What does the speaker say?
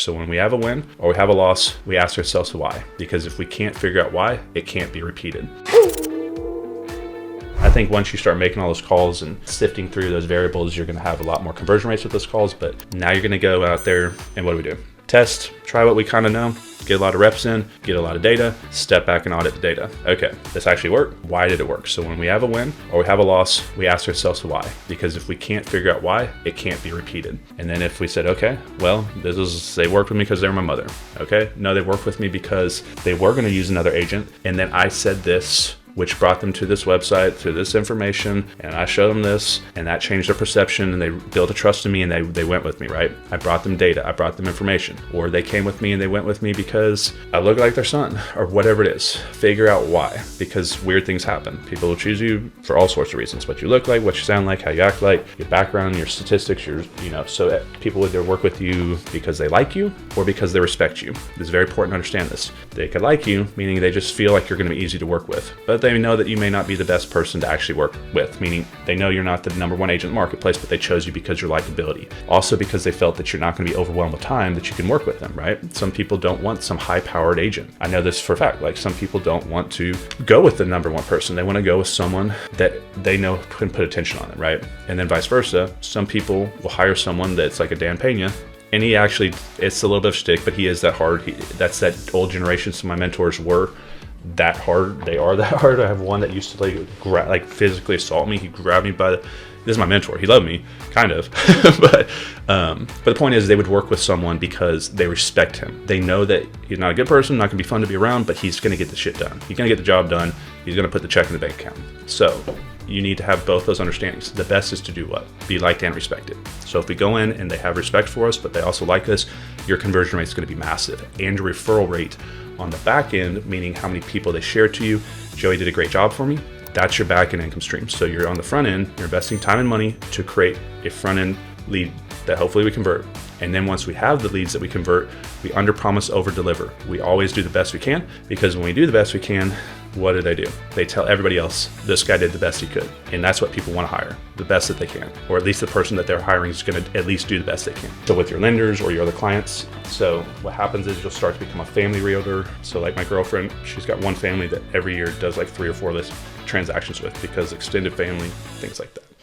So when we have a win or we have a loss, we ask ourselves why. Because if we can't figure out why, it can't be repeated. I think once you start making all those calls and sifting through those variables, you're going to have a lot more conversion rates with those calls. But now you're going to go out there and what do? Test, try what we kind of know, get a lot of reps in, get a lot of data, step back and audit the data. Okay, this actually worked. Why did it work? So when we have a win or we have a loss, we ask ourselves why. Because if we can't figure out why, it can't be repeated. And then if we said, okay, well, they worked with me because they were my mother. Okay, no, they worked with me because they were going to use another agent. And then I said this, which brought them to this website, to this information, and I showed them this, and that changed their perception, and they built a trust in me, and they went with me, right? I brought them data, I brought them information, or they came with me and they went with me because I look like their son, or whatever it is. Figure out why, because weird things happen. People will choose you for all sorts of reasons. What you look like, what you sound like, how you act like, your background, your statistics, so people either work with you because they like you or because they respect you. It's very important to understand this. They could like you, meaning they just feel like you're gonna be easy to work with, but they know that you may not be the best person to actually work with, meaning they know you're not the number one agent in the marketplace, but they chose you because your likability. Also because they felt that you're not going to be overwhelmed with time, that you can work with them, right? Some people don't want some high-powered agent. I know this for a fact. Like some people don't want to go with the number one person. They want to go with someone that they know can put attention on it, right? And then vice versa. Some people will hire someone that's like a Dan Pena, and he actually, it's a little bit of shtick, but he is that hard. That's that old generation. Some of my mentors were that hard. They are that hard. I have one that used to like physically assault me. He grabbed me by this is my mentor. He loved me, kind of. but the point is they would work with someone because they respect him. They know that he's not a good person, not gonna be fun to be around, but he's gonna get the shit done. He's gonna get the job done. He's gonna put the check in the bank account. So you need to have both those understandings. The best is to do what? Be liked and respected. So if we go in and they have respect for us, but they also like us, your conversion rate is going to be massive. And your referral rate on the back end, meaning how many people they share to you. Joey did a great job for me. That's your back end income stream. So you're on the front end, you're investing time and money to create a front end lead that hopefully we convert. And then once we have the leads that we convert, we under promise, over deliver. We always do the best we can, because when we do the best we can, what do? They tell everybody else, this guy did the best he could. And that's what people want to hire, the best that they can, or at least the person that they're hiring is going to at least do the best they can. So with your lenders or your other clients, so what happens is you'll start to become a family realtor. So like my girlfriend, she's got one family that every year does like 3 or 4 list transactions with, because extended family, things like that.